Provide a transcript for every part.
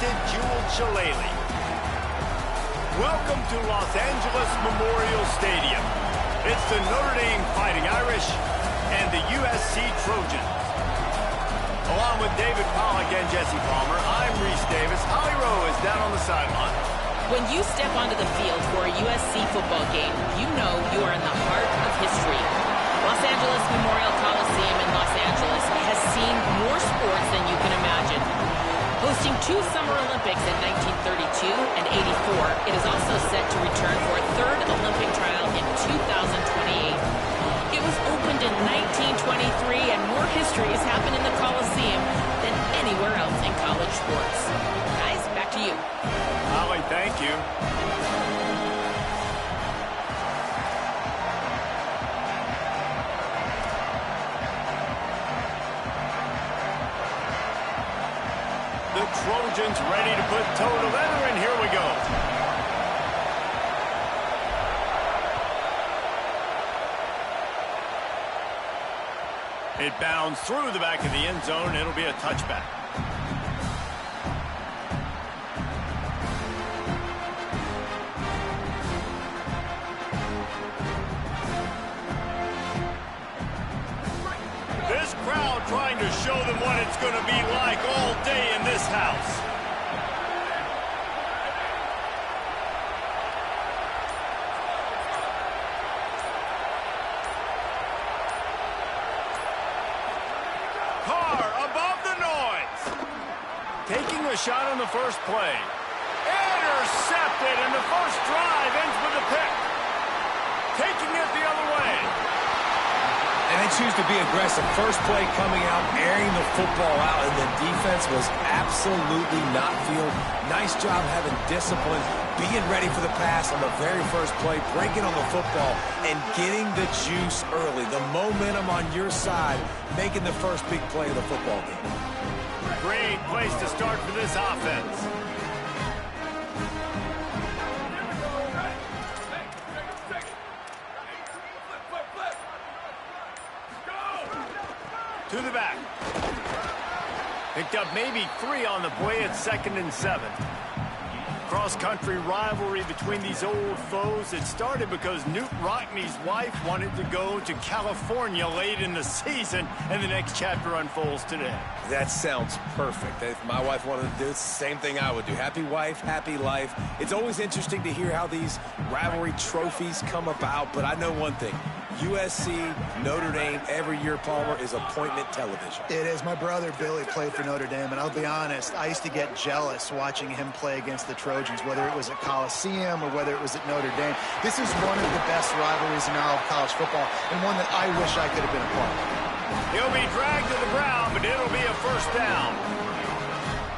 talented Jewel Shillelagh. Welcome to Los Angeles Memorial Stadium. It's the Notre Dame Fighting Irish and the USC Trojans. Along with David Pollack and Jesse Palmer, I'm Reese Davis. Holly Rowe is down on the sideline. When you step onto the field for a USC football game, you know you are in the heart of history. Los Angeles Memorial Coliseum in Los Angeles has seen more sports than you can imagine. Hosting 2 Summer Olympics in 1932 and 84, it is also set to return for a 3rd Olympic trial in 2028. It was opened in 1923, and more history has happened in the Coliseum than anywhere else in college sports. Guys, back to you. Holly, thank you. The Trojans ready to put toe to leather, and here we go. It bounds through the back of the end zone. It'll be a touchback. This crowd trying to show them what it's going to be like all day in this house. Taking a shot on the first play. Intercepted, and the first drive ends with a pick. Taking it the other way. And they choose to be aggressive. First play coming out, airing the football out, and the defense was absolutely not field. Nice job having discipline, being ready for the pass on the very first play, breaking on the football, and getting the juice early. The momentum on your side, making the first big play of the football game. Great place to start for this offense. To the back. Picked up maybe 3 on the play at 2nd and 7. Cross-country rivalry between these old foes. It started because Newt Rockney's wife wanted to go to California late in the season, and the next chapter unfolds today. That sounds perfect. If my wife wanted to do it, it's the same thing I would do. Happy wife, happy life. It's always interesting to hear how these rivalry trophies come about, but I know one thing. USC, Notre Dame, every year, Palmer, is appointment television. It is. My brother, Billy, played for Notre Dame, and I'll be honest, I used to get jealous watching him play against the Trojans, whether it was at Coliseum or whether it was at Notre Dame. This is one of the best rivalries in all of college football, and one that I wish I could have been a part of. He'll be dragged to the ground, but it'll be a first down.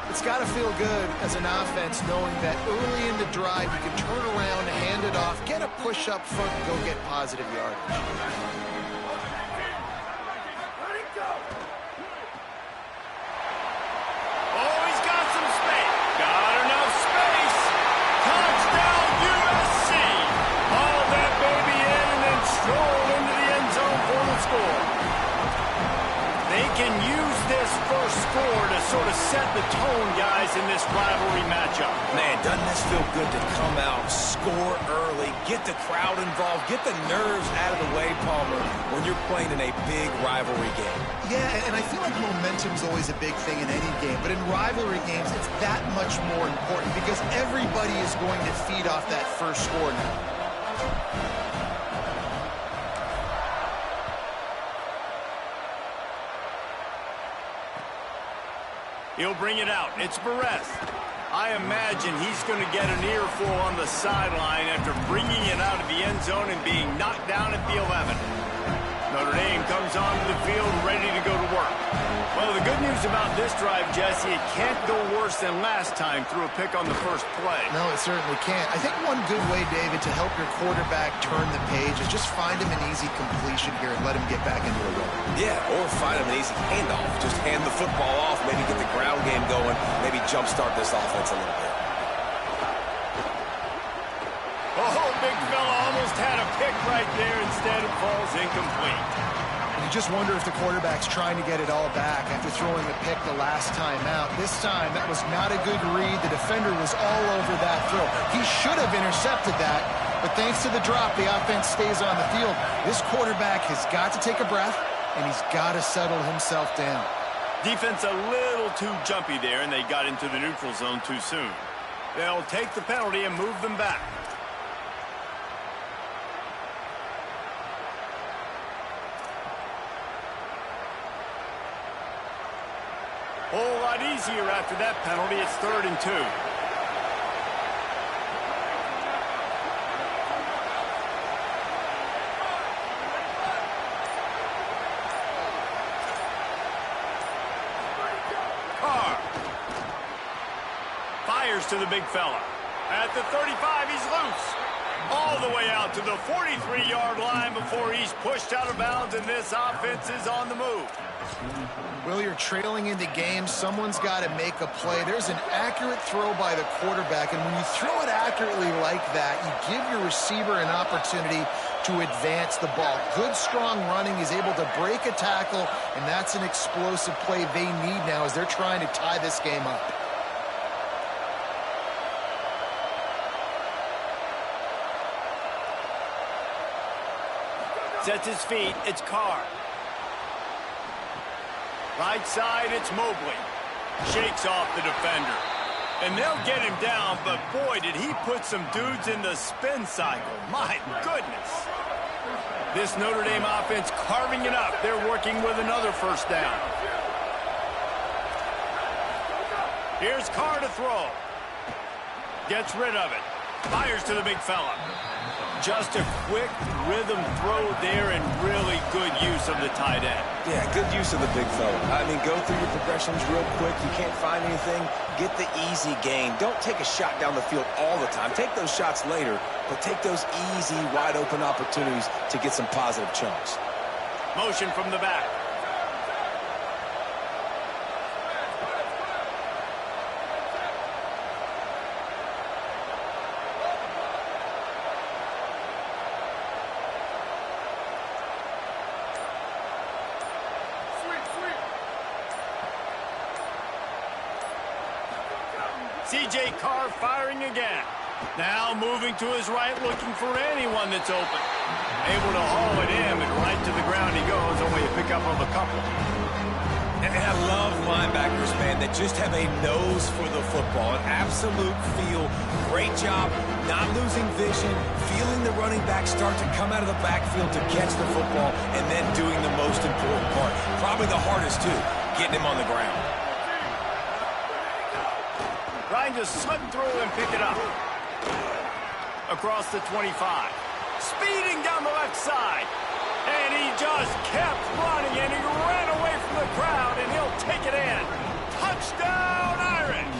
It's got to feel good as an offense knowing that early in the drive you can turn around, hand it off, get a push up front, and go get positive yardage. Oh, he's got some space. Got enough space. Touchdown, USC. Haul that baby in and then stroll into the end zone for the score. They can use this first score to sort of set the tone, guys, in this rivalry matchup. Man, doesn't this feel good to come out, score early, get the crowd involved, get the nerves out of the way, Palmer, when you're playing in a big rivalry game? Yeah, and I feel like momentum's always a big thing in any game, but in rivalry games, it's that much more important because everybody is going to feed off that first score now. He'll bring it out. It's Barres. I imagine he's going to get an earful on the sideline after bringing it out of the end zone and being knocked down at the 11. Notre Dame comes onto the field ready to go to work. Well, the good news about this drive, Jesse, it can't go worse than last time through a pick on the first play. No, it certainly can't. I think one good way, David, to help your quarterback turn the page is just find him an easy completion here and let him get back into a rhythm. Yeah, or find him an easy handoff. Just hand the football off, maybe get the ground game going, maybe jumpstart this offense a little bit. Oh, big fella almost had a pick right there. Instead, it falls incomplete. You just wonder if the quarterback's trying to get it all back after throwing the pick the last time out. This time, that was not a good read. The defender was all over that throw. He should have intercepted that, but thanks to the drop, the offense stays on the field. This quarterback has got to take a breath, and he's got to settle himself down. Defense a little too jumpy there, and they got into the neutral zone too soon. They'll take the penalty and move them back. Whole lot easier after that penalty. It's 3rd and 2. Carr fires to the big fella. At the 35, he's loose. All the way out to the 43-yard line before he's pushed out of bounds, and this offense is on the move. Well, you're trailing in the game. Someone's got to make a play. There's an accurate throw by the quarterback, and when you throw it accurately like that, you give your receiver an opportunity to advance the ball. Good, strong running is able to break a tackle, and that's an explosive play they need now as they're trying to tie this game up. Sets his feet. It's Carr. Right side, it's Mobley. Shakes off the defender. And they'll get him down, but boy, did he put some dudes in the spin cycle. My goodness. This Notre Dame offense carving it up. They're working with another first down. Here's Carr to throw. Gets rid of it. Fires to the big fella. Just a quick rhythm throw there and really good use of the tight end. Yeah, good use of the big fella. I mean, go through your progressions real quick. You can't find anything. Get the easy gain. Don't take a shot down the field all the time. Take those shots later, but take those easy, wide-open opportunities to get some positive chunks. Motion from the back. C.J. Carr firing again. Now moving to his right, looking for anyone that's open. Able to haul it in, and right to the ground he goes, only a pickup of a couple. And I love linebackers, man, that just have a nose for the football, an absolute feel. Great job not losing vision, feeling the running back start to come out of the backfield to catch the football, and then doing the most important part. Probably the hardest, too, getting him on the ground. Trying to slip through and pick it up. Across the 25. Speeding down the left side. And he just kept running, and he ran away from the crowd, and he'll take it in. Touchdown, Irish!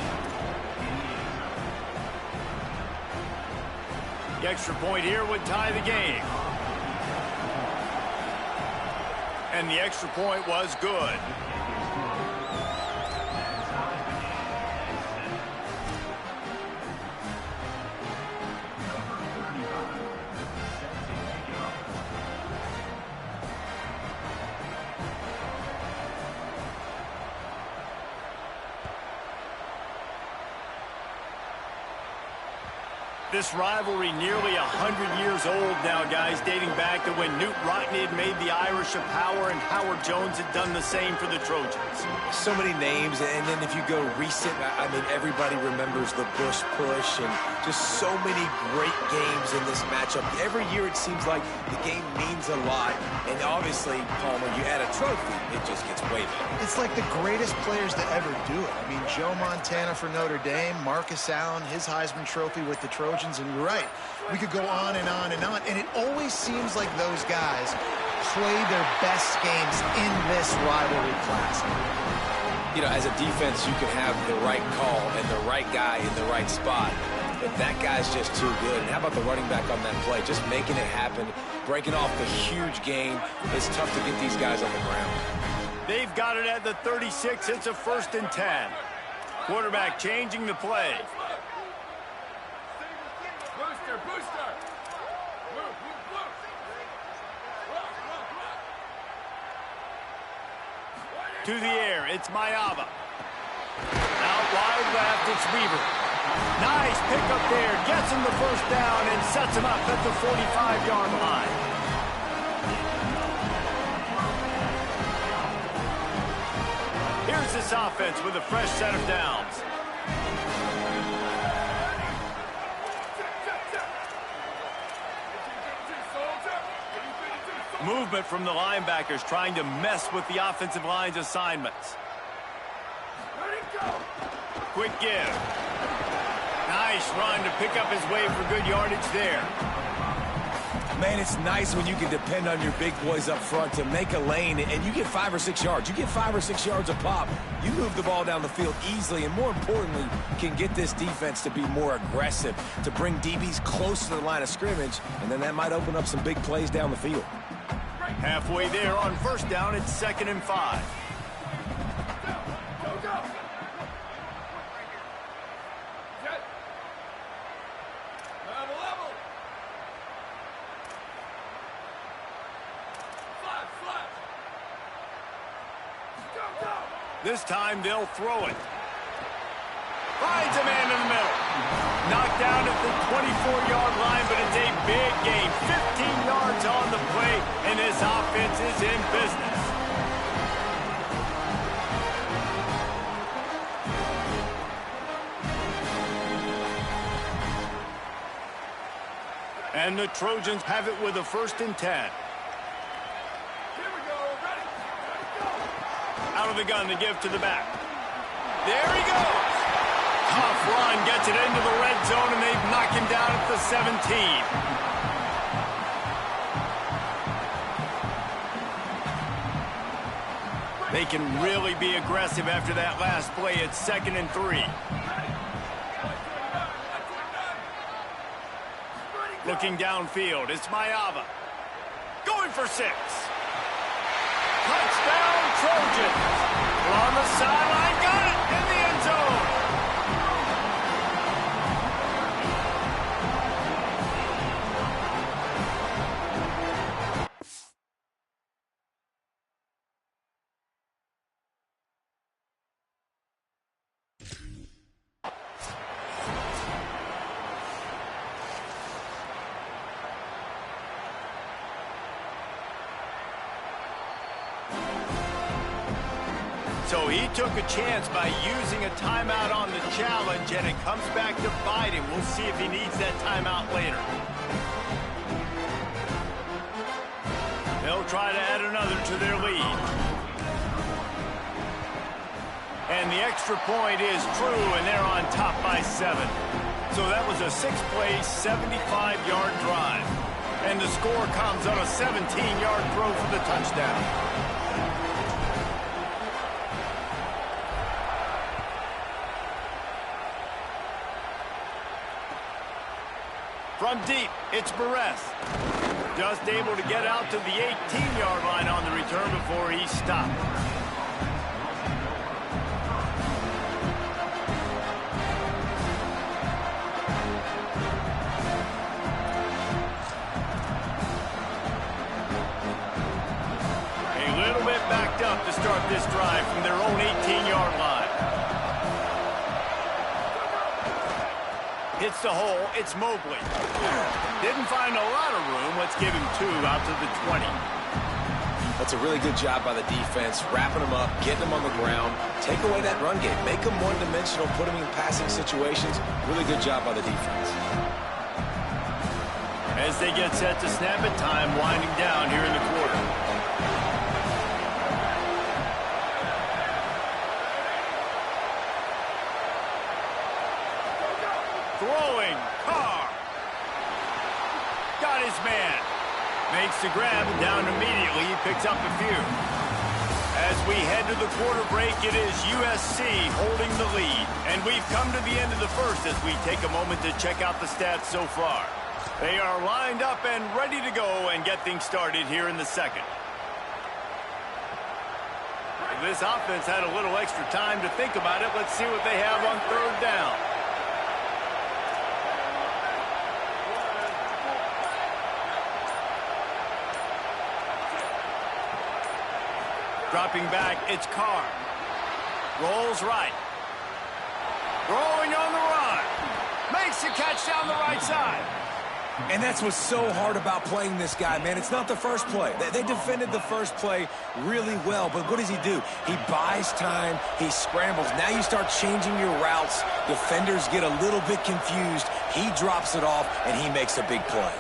The extra point here would tie the game. And the extra point was good. This rivalry nearly 100 years old now, guys, dating back to when Newt Rockne had made the Irish a power and Howard Jones had done the same for the Trojans. So many names, and then if you go recent, I mean, everybody remembers the Bush push and just so many great games in this matchup. Every year it seems like the game means a lot, and obviously, Paul, when you add a trophy, it just gets way better. It's like the greatest players to ever do it. I mean, Joe Montana for Notre Dame, Marcus Allen, his Heisman Trophy with the Trojans. And you're right, we could go on and on and on, and it always seems like those guys play their best games in this rivalry classic. You know, as a defense, you can have the right call and the right guy in the right spot, but that guy's just too good. And how about the running back on that play? Just making it happen, breaking off the huge gain. It's tough to get these guys on the ground. They've got it at the 36. It's a 1st and 10. Quarterback changing the play. To the air, it's Mayava. Out wide left, it's Weaver. Nice pickup there. Gets him the first down and sets him up at the 45-yard line. Here's this offense with a fresh set of downs. Movement from the linebackers trying to mess with the offensive line's assignments. Quick give. Nice run to pick up his way for good yardage there. Man, it's nice when you can depend on your big boys up front to make a lane, and you get 5 or 6 yards. You get 5 or 6 yards a pop. You move the ball down the field easily, and more importantly, can get this defense to be more aggressive, to bring DBs close to the line of scrimmage, and then that might open up some big plays down the field. Halfway there on first down, it's 2nd and 5. This time they'll throw it. Finds a man in the middle. Knocked down at the 24-yard line, but it's a big gain. 15 yards on the play, and this offense is in business. And the Trojans have it with a 1st and 10. Out of the gun to give to the back. There he goes. Tough run, gets it into the red zone, and they've knocked him down at the 17. They can really be aggressive after that last play. It's 2nd and 3. Looking downfield, it's Mayava. Going for 6. Touchdown, Trojans. We're on the sideline, got it in the end zone. So he took a chance by using a timeout on the challenge, and it comes back to bite him. We'll see if he needs that timeout later. They'll try to add another to their lead. And the extra point is true, and they're on top by 7. So that was a 6-play, 75-yard drive. And the score comes on a 17-yard throw for the touchdown. From deep, it's Barres. Just able to get out to the 18-yard line on the return before he stopped. A little bit backed up to start this drive from their own 18-yard line. Hits the hole, it's Mobley. Didn't find a lot of room. Let's give him 2 out to the 20. That's a really good job by the defense, wrapping them up, getting them on the ground, take away that run game, make them one-dimensional, put them in passing situations. Really good job by the defense. As they get set to snap it, time winding down here in the quarter. Throwing, Carr. Got his man. Makes the grab, and down immediately. He picks up a few. As we head to the quarter break, it is USC holding the lead. And we've come to the end of the first as we take a moment to check out the stats so far. They are lined up and ready to go and get things started here in the second. This offense had a little extra time to think about it. Let's see what they have on 3rd down. Dropping back, it's Carr. Rolls right. Rolling on the run. Makes the catch down the right side. And that's what's so hard about playing this guy, man. It's not the first play. They defended the first play really well, but what does he do? He buys time, he scrambles. Now you start changing your routes. Defenders get a little bit confused. He drops it off, and he makes a big play.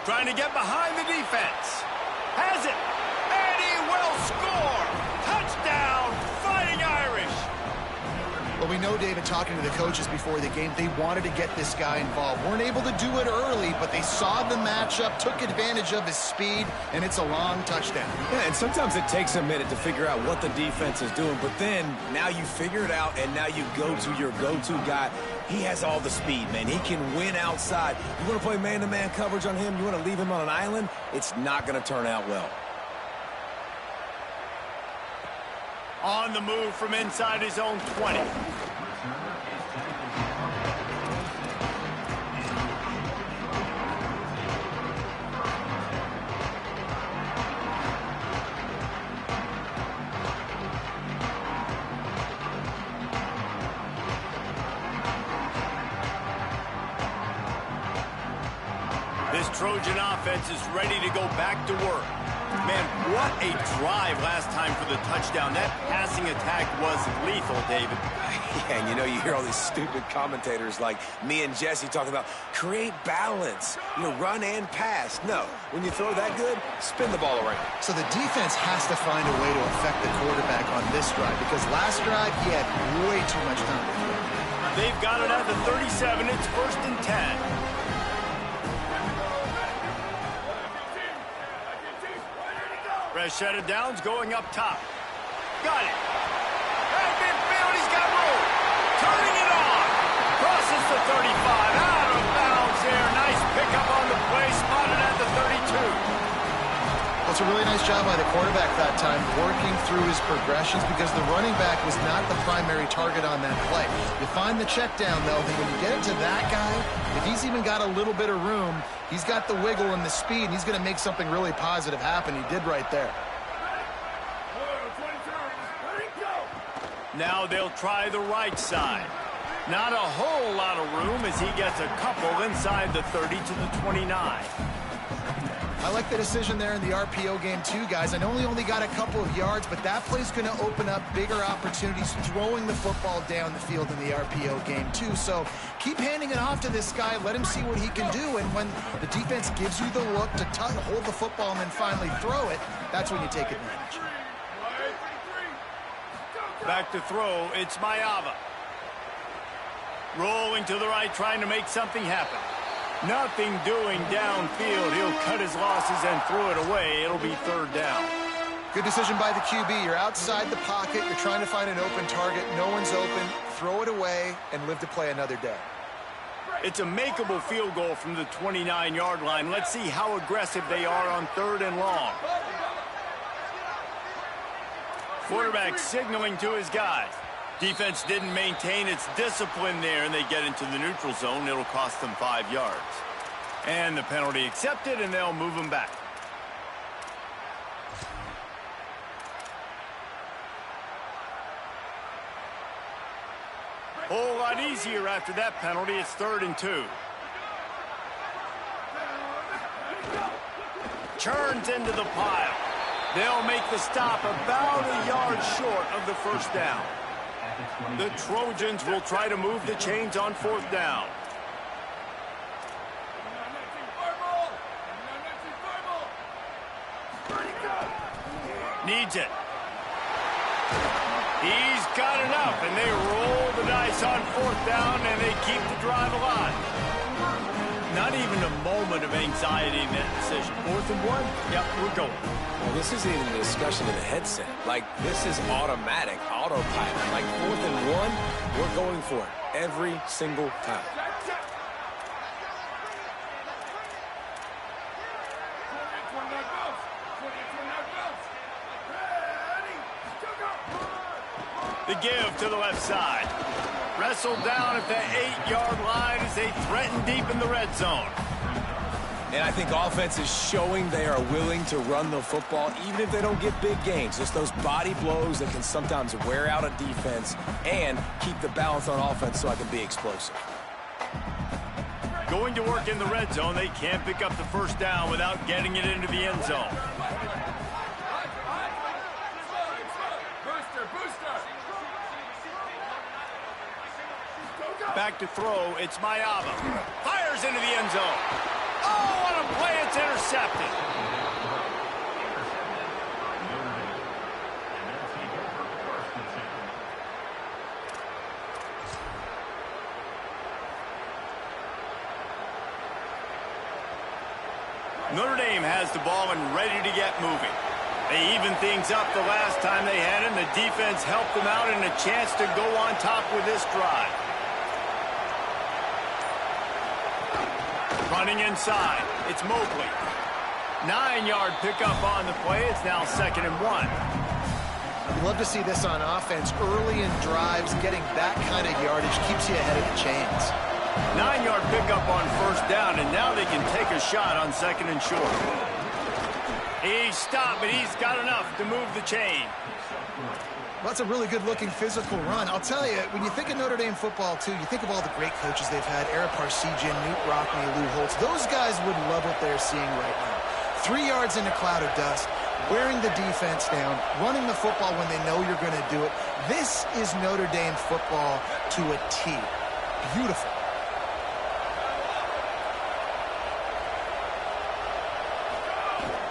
Trying to get behind the defense. Has it. And he will score. Touchdown, Fighting Irish. Well, we know, David, talking to the coaches before the game, they wanted to get this guy involved. Weren't able to do it early, but they saw the matchup, took advantage of his speed, and it's a long touchdown. Yeah, and sometimes it takes a minute to figure out what the defense is doing, but then now you figure it out, and now you go to your go-to guy. He has all the speed, man. He can win outside. You want to play man-to-man coverage on him? You want to leave him on an island? It's not going to turn out well. On the move from inside his own 20. This Trojan offense is ready to go back to work. Man, what a drive last time for the touchdown. That passing attack was lethal, David. Yeah, and you know, you hear all these stupid commentators like me and Jesse talking about create balance, run and pass. No, when you throw that good, spin the ball around. So the defense has to find a way to affect the quarterback on this drive, because last drive he had way too much time to throw. They've got it at the 37. It's 1st and 10. Set of downs going up top. Got it. At midfield, he's got room. Turning it on. Crosses the 35. Out of bounds there. Nice pickup on the play. Spotted at the 32. Well, it's a really nice job by the quarterback that time, working through his progressions, because the running back was not the primary target on that play. You find the check down, though, that when you get it to that guy, if he's even got a little bit of room, he's got the wiggle and the speed, and he's going to make something really positive happen. He did right there. Now they'll try the right side. Not a whole lot of room as he gets a couple inside the 30 to the 29. I like the decision there in the RPO game too, guys. I know he only got a couple of yards, but that play's going to open up bigger opportunities throwing the football down the field in the RPO game too. So keep handing it off to this guy. Let him see what he can do. And when the defense gives you the look to hold the football and then finally throw it, that's when you take advantage. Back to throw, it's Mayava. Rolling to the right, trying to make something happen. Nothing doing downfield. He'll cut his losses and throw it away. It'll be 3rd down. Good decision by the QB. You're outside the pocket. You're trying to find an open target. No one's open. Throw it away and live to play another day. It's a makeable field goal from the 29-yard line. Let's see how aggressive they are on 3rd and long. Quarterback signaling to his guys. Defense didn't maintain its discipline there, and they get into the neutral zone. It'll cost them 5 yards. And the penalty accepted, and they'll move them back. Whole lot easier after that penalty. It's 3rd and 2. Churns into the pile. They'll make the stop about a yard short of the 1st down. The Trojans will try to move the chains on 4th down. Needs it. He's got enough, and they roll the dice on 4th down, and they keep the drive alive. Not even a moment of anxiety in that decision. 4th and 1? Yep, we're going. Well, this isn't even a discussion in the headset. Like, this is automatic, autopilot. Like, 4th and 1, we're going for it every single time. The give to the left side. Wrestled down at the 8-yard line as they threaten deep in the red zone. And I think offense is showing they are willing to run the football, even if they don't get big gains. Just those body blows that can sometimes wear out a defense and keep the balance on offense so I can be explosive. Going to work in the red zone, they can't pick up the first down without getting it into the end zone. Back to throw, it's Mayava. Fires into the end zone. Oh, what a play, it's intercepted. Notre Dame has the ball and ready to get moving. They evened things up the last time they had it, and the defense helped them out and a chance to go on top with this drive. Running inside, it's Mobley. 9-yard pickup on the play. It's now 2nd and 1. You love to see this on offense. Early in drives, getting that kind of yardage keeps you ahead of the chains. 9-yard pickup on first down, and now they can take a shot on 2nd and short. He stopped, but he's got enough to move the chain. Well, that's a really good-looking physical run. I'll tell you, when you think of Notre Dame football, too, you think of all the great coaches they've had, Eric Parsegian, Newt Rockne, Lou Holtz. Those guys would love what they're seeing right now. 3 yards in a cloud of dust, wearing the defense down, running the football when they know you're going to do it. This is Notre Dame football to a T. Beautiful.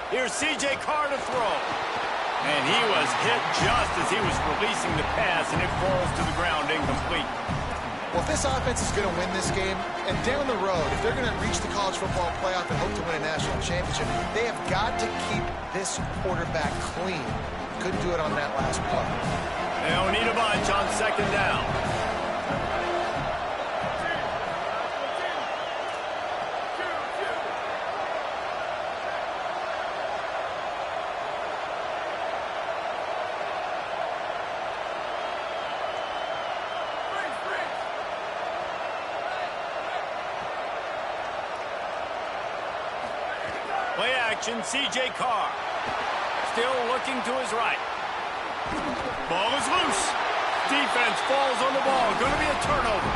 Here's C.J. Carr to throw. And he was hit just as he was releasing the pass, and it falls to the ground incomplete. Well, if this offense is going to win this game, and down the road, if they're going to reach the college football playoff and hope to win a national championship, they have got to keep this quarterback clean. Couldn't do it on that last play. They don't need a bunch on 2nd down. Play action, C.J. Carr. Still looking to his right. Ball is loose. Defense falls on the ball. Going to be a turnover.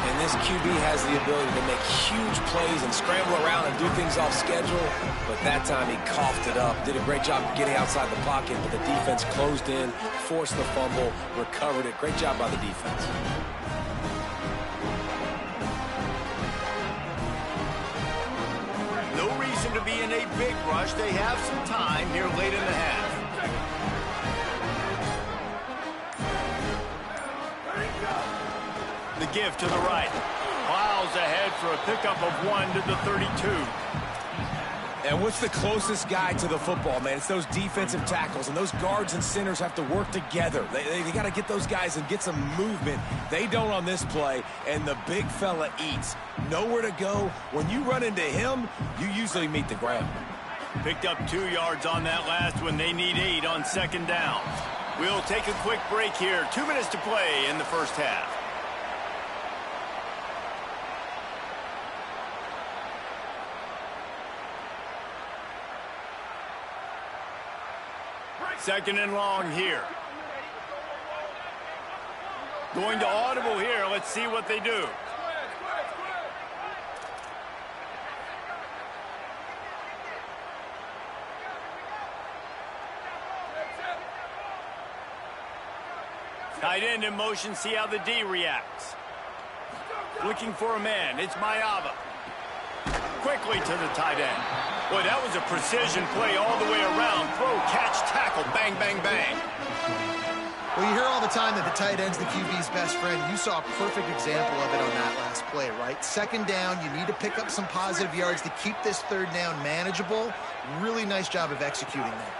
And this QB has the ability to make huge plays and scramble around and do things off schedule. But that time he coughed it up. Did a great job of getting outside the pocket, but the defense closed in, forced the fumble, recovered it. Great job by the defense. To be in a big rush. They have some time here late in the half. The give to the right. Plows ahead for a pickup of 1 to the 32. And what's the closest guy to the football, man? It's those defensive tackles, and those guards and centers have to work together. They got to get those guys and get some movement. They don't on this play, and the big fella eats. Nowhere to go. When you run into him, you usually meet the ground. Picked up 2 yards on that last one. They need 8 on 2nd down. We'll take a quick break here. 2 minutes to play in the first half. Second and long here. Going to audible here. Let's see what they do. Tight end in motion. See how the D reacts. Looking for a man. It's Mayava. Quickly to the tight end. Boy, that was a precision play all the way around. Throw, catch, tackle, bang, bang, bang. Well, you hear all the time that the tight end's the QB's best friend. You saw a perfect example of it on that last play, right? 2nd down, you need to pick up some positive yards to keep this 3rd down manageable. Really nice job of executing that.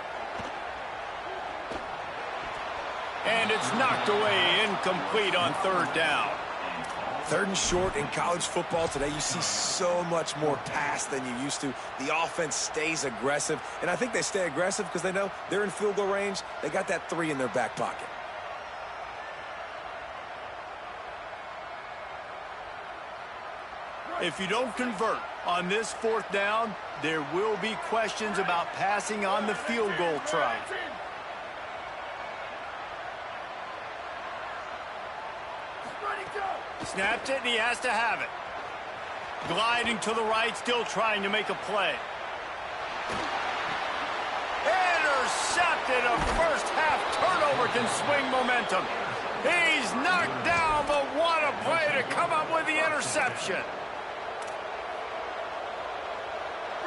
And it's knocked away, incomplete on 3rd down. 3rd and short in college football today, you see so much more pass than you used to. The offense stays aggressive, and I think they stay aggressive because they know they're in field goal range. They got that 3 in their back pocket. If you don't convert On this fourth down, there will be questions about passing on the field goal try. Snaps it, and he has to have it. Gliding to the right, still trying to make a play. Intercepted. A first-half turnover can swing momentum. He's knocked down, but what a play to come up with the interception.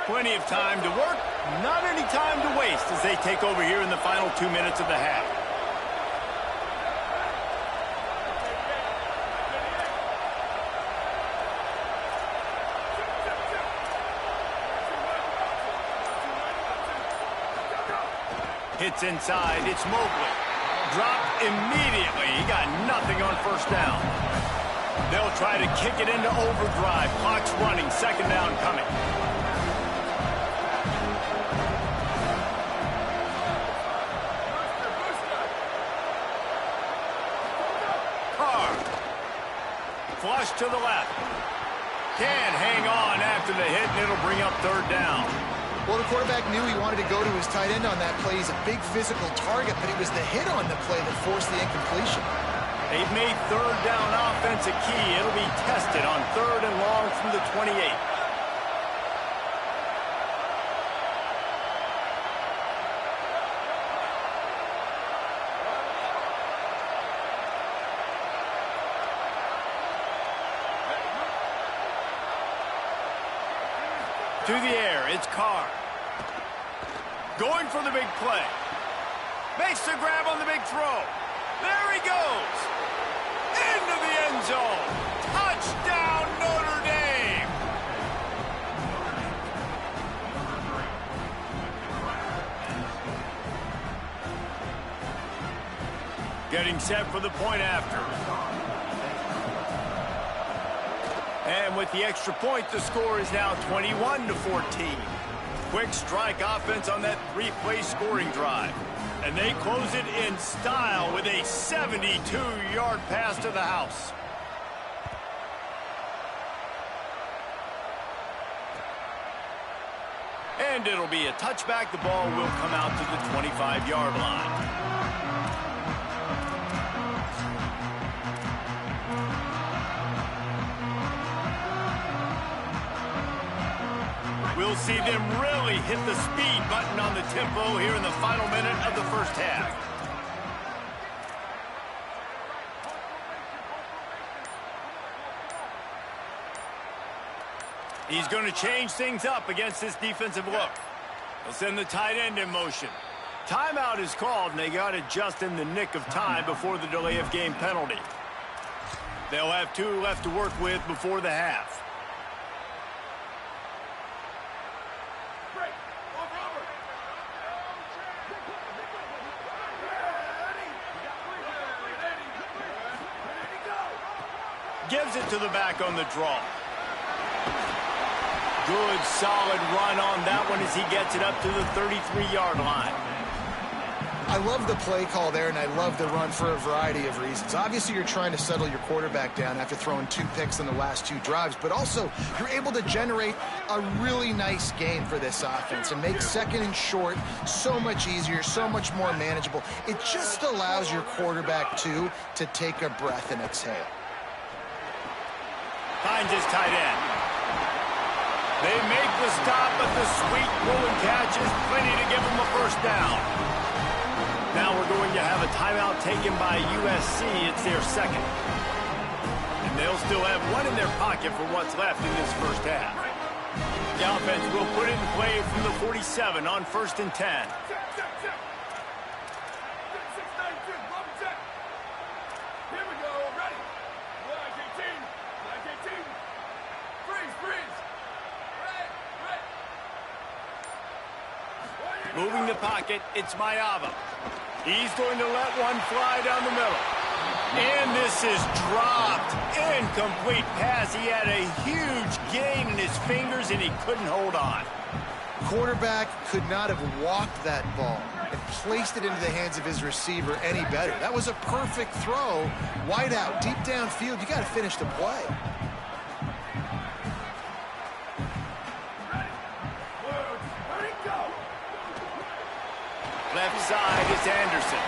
Plenty of time to work, not any time to waste as they take over here in the final 2 minutes of the half. Hits inside, it's Mobley. Dropped immediately, he got nothing on first down. They'll try to kick it into overdrive. Clock's running, second down coming. Flush to the left. Can't hang on after the hit, and it'll bring up third down. Well, the quarterback knew he wanted to go to his tight end on that play. He's a big physical target, but it was the hit on the play that forced the incompletion. They've made third down offense a key. It'll be tested on third and long from the 28. To the air, it's Carr. Going for the big play. Makes the grab on the big throw. There he goes. Into the end zone. Touchdown, Notre Dame. Getting set for the point after. And with the extra point, the score is now 21-14. Quick strike offense on that three-play scoring drive. And they close it in style with a 72-yard pass to the house. And it'll be a touchback. The ball will come out to the 25-yard line. We'll see them really hit the speed button on the tempo here in the final minute of the first half. He's going to change things up against this defensive look. They'll send the tight end in motion. Timeout is called, and they got it just in the nick of time before the delay of game penalty. They'll have 2 left to work with before the half. Gives it to the back on the draw. Good, solid run on that one as he gets it up to the 33-yard line. I love the play call there, and I love the run for a variety of reasons. Obviously, you're trying to settle your quarterback down after throwing 2 picks in the last 2 drives, but also you're able to generate a really nice game for this offense and make second and short so much easier, so much more manageable. It just allows your quarterback, too, to take a breath and exhale. Finds his tight end. They make the stop, but the sweet pull and catch is plenty to give them a first down. Now we're going to have a timeout taken by USC. It's their second. And they'll still have 1 in their pocket for what's left in this first half. The offense will put it in play from the 47 on 1st and 10. Moving the pocket, it's Mayava. He's going to let one fly down the middle. And this is dropped. Incomplete pass. He had a huge gain in his fingers, and he couldn't hold on. Quarterback could not have walked that ball and placed it into the hands of his receiver any better. That was a perfect throw. Wide out, deep downfield. You got to finish the play. side is Anderson.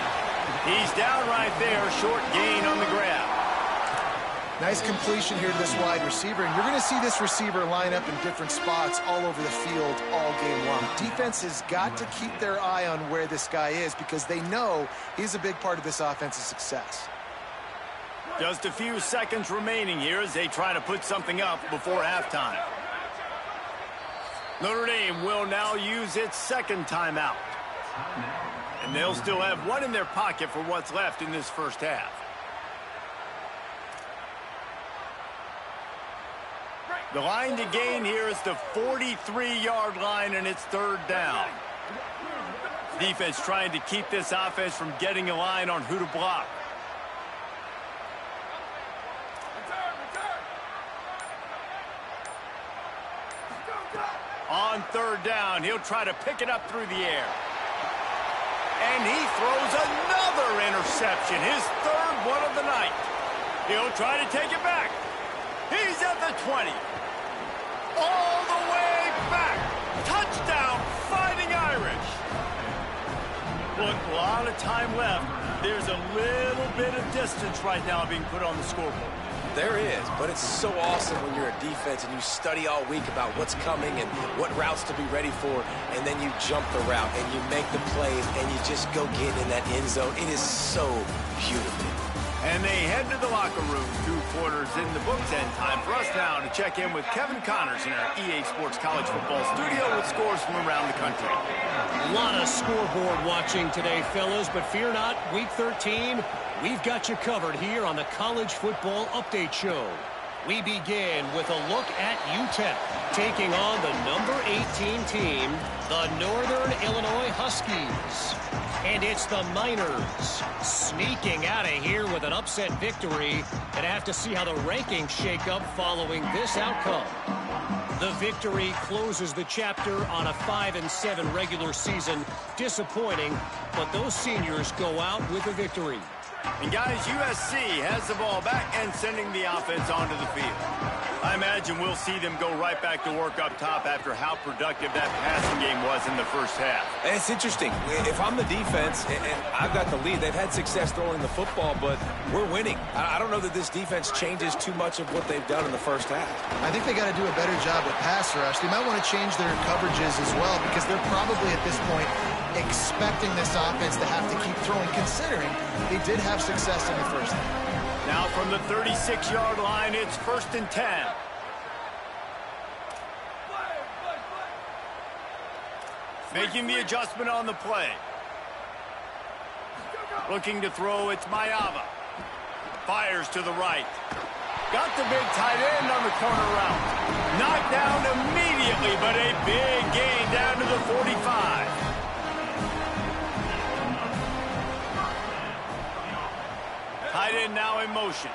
He's down right there, short gain on the grab. Nice completion here to this wide receiver, and you're going to see this receiver line up in different spots all over the field all game long. Defense has got to keep their eye on where this guy is because they know he's a big part of this offense's success. Just a few seconds remaining here as they try to put something up before halftime. Notre Dame will now use its second timeout. And they'll still have one in their pocket for what's left in this first half. The line to gain here is the 43-yard line, and it's third down. Defense trying to keep this offense from getting a line on who to block. On third down, he'll try to pick it up through the air. And he throws another interception, his third one of the night. He'll try to take it back. He's at the 20. All the way back. Touchdown, Fighting Irish. Look, a lot of time left. There's a little bit of distance right now being put on the scoreboard. There is, but it's so awesome when you're a defense and you study all week about what's coming and what routes to be ready for, and then you jump the route and you make the plays and you just go get in that end zone. It is so beautiful. And they head to the locker room. 2 quarters in the books, and time for us now to check in with Kevin Connors in our EA Sports College Football studio with scores from around the country. A lot of scoreboard watching today, fellas, but fear not, Week 13, we've got you covered here on the College Football Update Show. We begin with a look at UTEP taking on the number 18 team, the Northern Illinois Huskies. And it's the Miners sneaking out of here with an upset victory, and have to see how the rankings shake up following this outcome. The victory closes the chapter on a 5-7 regular season. Disappointing, but those seniors go out with a victory. And guys, USC has the ball back and sending the offense onto the field. I imagine we'll see them go right back to work up top after how productive that passing game was in the first half. And it's interesting. If I'm the defense and I've got the lead, they've had success throwing the football, but we're winning. I don't know that this defense changes too much of what they've done in the first half. I think they got to do a better job with pass rush. They might want to change their coverages as well because they're probably at this point expecting this offense to have to keep throwing, considering they did have success in the first half. Now from the 36-yard line, it's 1st and 10. Making the adjustment on the play. Looking to throw, it's Mayava. Fires to the right. Got the big tight end on the corner route. Knocked down immediately, but a big gain down to the 45. Tight end now in motion.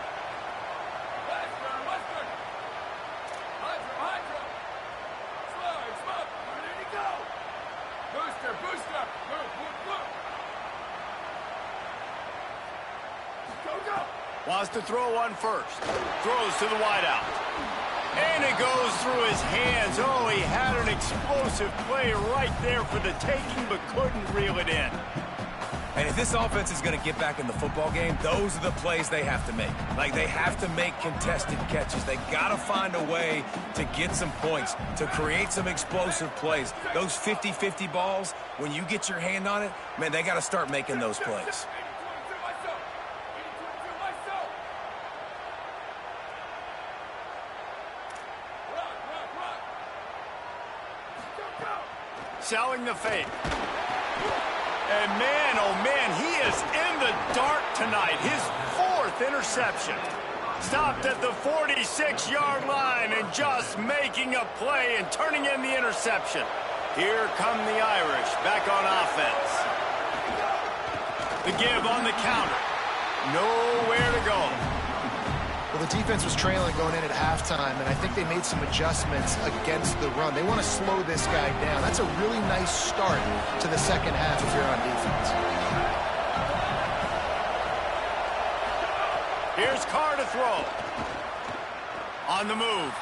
Wants to throw one first. Throws to the wideout. And it goes through his hands. Oh, he had an explosive play right there for the taking, but couldn't reel it in. And if this offense is going to get back in the football game, those are the plays they have to make. Like, they have to make contested catches. They got to find a way to get some points, to create some explosive plays. Those 50-50 balls, when you get your hand on it, man, they got to start making those plays. Selling the fake. And man, oh man, he is in the dark tonight. His 4th interception. Stopped at the 46-yard line and just making a play and turning in the interception. Here come the Irish back on offense. The give on the counter. Nowhere to go. Well, the defense was trailing going in at halftime, and I think they made some adjustments against the run. They want to slow this guy down. That's a really nice start to the second half if you're on defense. Here's Carr to throw. On the move.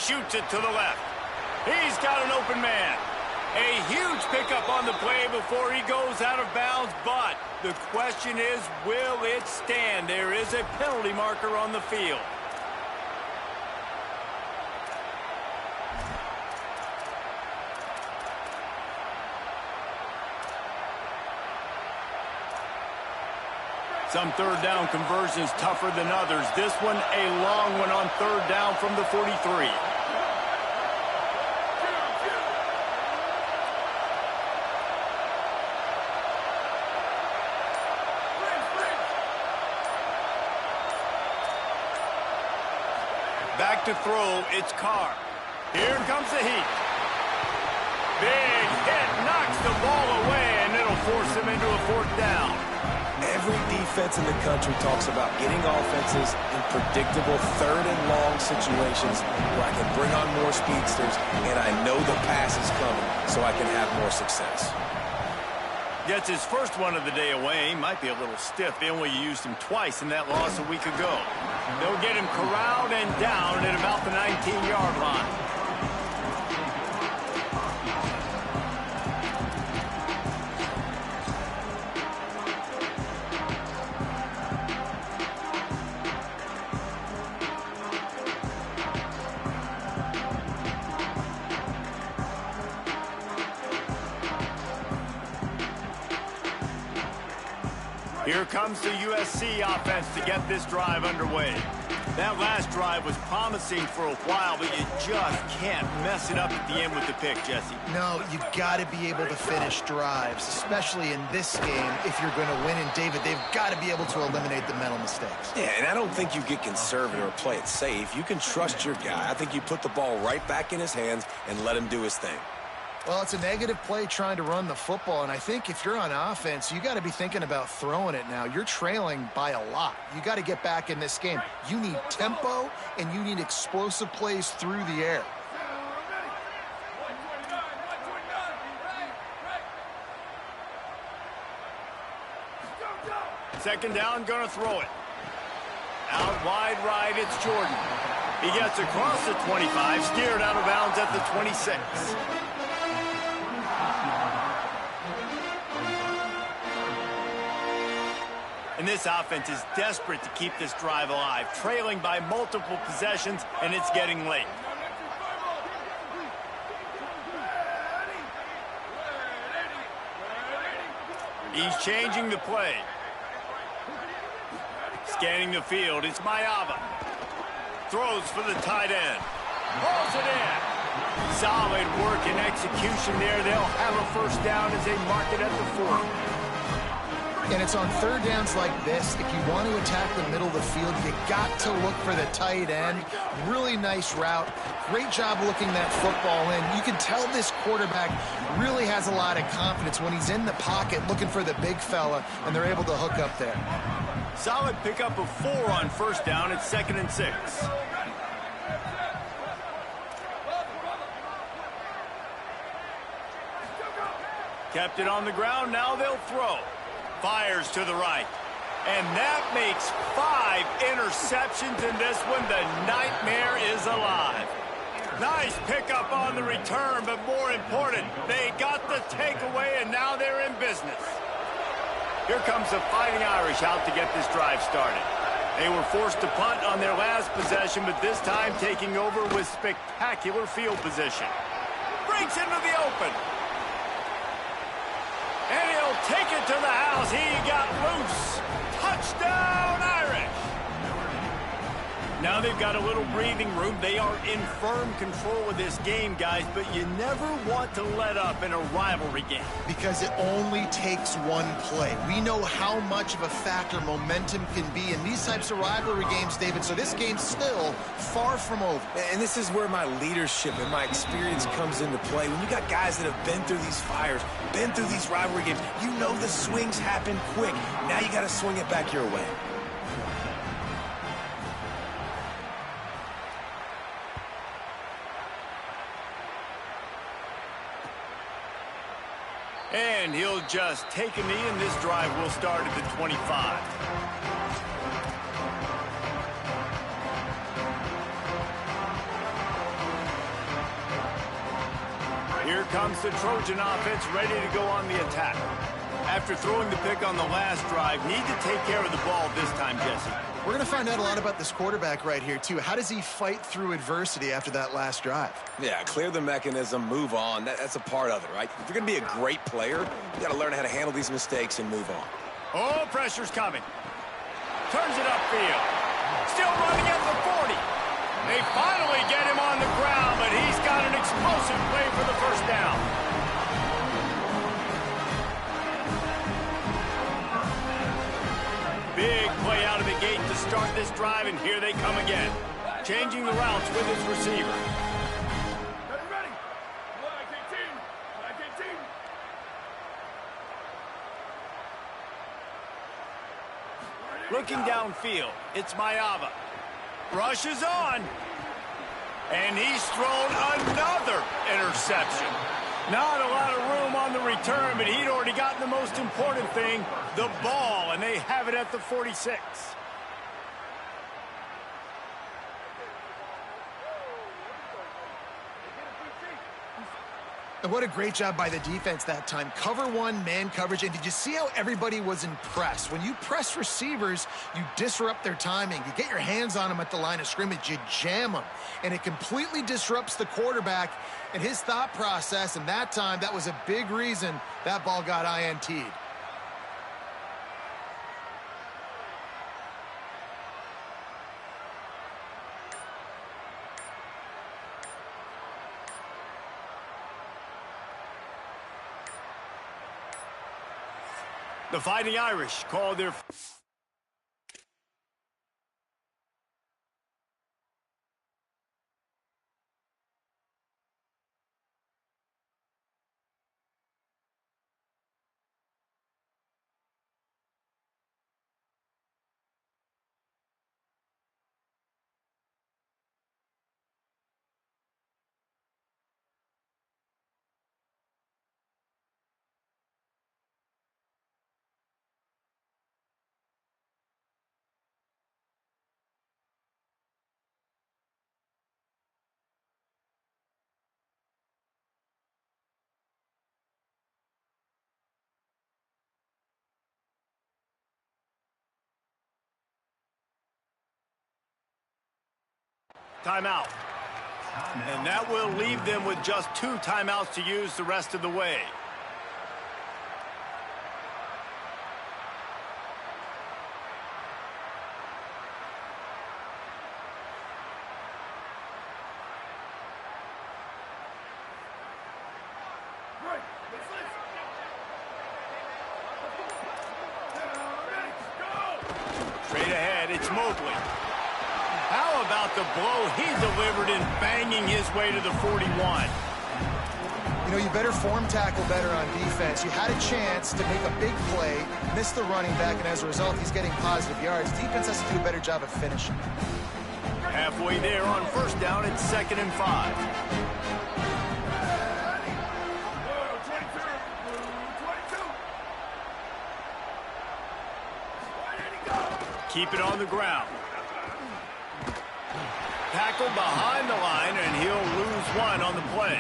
Shoots it to the left. He's got an open man. A huge pickup on the play before he goes out of bounds, but the question is, will it stand? There is a penalty marker on the field. Some third down conversions tougher than others. This one, a long one on third down from the 43. Back to throw, it's Carr. Here comes the heat. Big hit, knocks the ball away, and it'll force him into a fourth down. Every defense in the country talks about getting offenses in predictable third and long situations where I can bring on more speedsters and I know the pass is coming so I can have more success. Gets his first one of the day away. He might be a little stiff. They only used him twice in that loss a week ago. They'll get him corralled and down at about the 19-yard line. Here comes the USC offense to get this drive underway. That last drive was promising for a while, but you just can't mess it up at the end with the pick, Jesse. No, you got to be able to finish drives, especially in this game. If you're going to win, and David, they've got to be able to eliminate the mental mistakes. Yeah, and I don't think you get conservative or play it safe. You can trust your guy. I think you put the ball right back in his hands and let him do his thing. Well, it's a negative play trying to run the football, and I think if you're on offense, you got to be thinking about throwing it now. You're trailing by a lot. You got to get back in this game. You need tempo, and you need explosive plays through the air. Second down, gonna throw it. Out wide right, it's Jordan. He gets across the 25, steered out of bounds at the 26. And this offense is desperate to keep this drive alive, trailing by multiple possessions, and it's getting late. He's changing the play. Scanning the field, it's Mayava. Throws for the tight end. Pulls it in. Solid work and execution there. They'll have a first down as they mark it at the 40. And it's on third downs like this. If you want to attack the middle of the field, you got to look for the tight end. Really nice route. Great job looking that football in. You can tell this quarterback really has a lot of confidence when he's in the pocket looking for the big fella, and they're able to hook up there. Solid pickup of 4 on first down. It's 2nd and 6. Kept it on the ground. Now they'll throw. Fires to the right. And that makes 5 interceptions in this one. The nightmare is alive. Nice pickup on the return, but more important, they got the takeaway, and now they're in business. Here comes the Fighting Irish out to get this drive started. They were forced to punt on their last possession, but this time taking over with spectacular field position. Breaks into the open. And he'll take it to the house. He got loose. Touchdown, Irish. Now they've got a little breathing room. They are in firm control of this game, guys, but you never want to let up in a rivalry game. Because it only takes one play. We know how much of a factor momentum can be in these types of rivalry games, David, so this game's still far from over. And this is where my leadership and my experience comes into play. When you got guys that have been through these fires, been through these rivalry games, you know the swings happen quick. Now you got to swing it back your way. And he'll just take a knee, and this drive will start at the 25. Here comes the Trojan offense ready to go on the attack. After throwing the pick on the last drive, need to take care of the ball this time, Jesse. We're going to find out a lot about this quarterback right here, too. How does he fight through adversity after that last drive? Yeah, clear the mechanism, move on. That's a part of it, right? If you're going to be a great player, you got to learn how to handle these mistakes and move on. Oh, pressure's coming. Turns it upfield. Still running at the 40. They finally get him on the ground, but he's got an explosive play for the first down. Big play out of the gate to start this drive, and here they come again. Changing the routes with his receiver. Ready. Flag 18. Looking downfield, it's Mayava. Rushes on. And he's thrown another interception. Not a lot of room on the return, but he'd already gotten the most important thing, the ball, and they have it at the 46. And what a great job by the defense that time. Cover one, man coverage. And did you see how everybody was in press? When you press receivers, you disrupt their timing. You get your hands on them at the line of scrimmage. You jam them. And it completely disrupts the quarterback and his thought process. And that time, that was a big reason that ball got INT'd. The Fighting Irish call their... Timeout. And that will leave them with just 2 timeouts to use the rest of the way. Straight ahead, it's Mobley. How about the blow he delivered in banging his way to the 41? You know, you better form tackle better on defense. You had a chance to make a big play, miss the running back, and as a result, he's getting positive yards. Defense has to do a better job of finishing. Halfway there on first down, it's 2nd and 5. Keep it on the ground. Tackled behind the line, and he'll lose 1 on the play.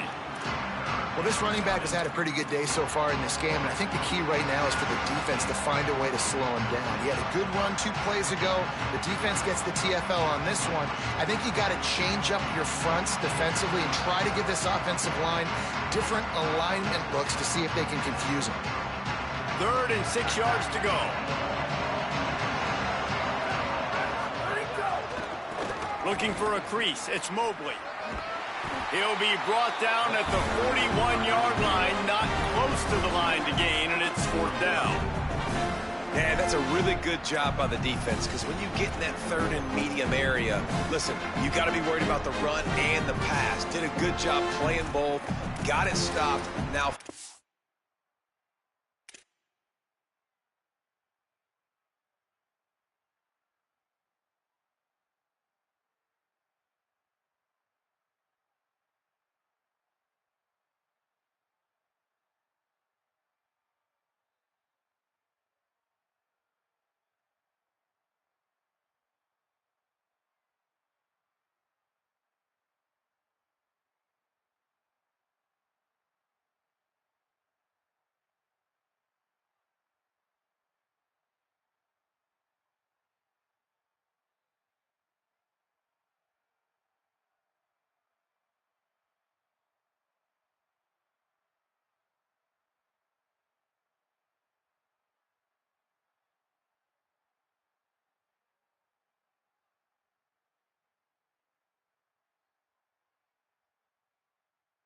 Well, this running back has had a pretty good day so far in this game, and I think the key right now is for the defense to find a way to slow him down. He had a good run 2 plays ago. The defense gets the TFL on this one. I think you got to change up your fronts defensively and try to give this offensive line different alignment looks to see if they can confuse him. 3rd and 6 yards to go. Looking for a crease, it's Mobley. He'll be brought down at the 41-yard line, not close to the line to gain, and it's 4th down. Yeah, that's a really good job by the defense, because when you get in that 3rd and medium area, listen, you got to be worried about the run and the pass. Did a good job playing both, got it stopped. Now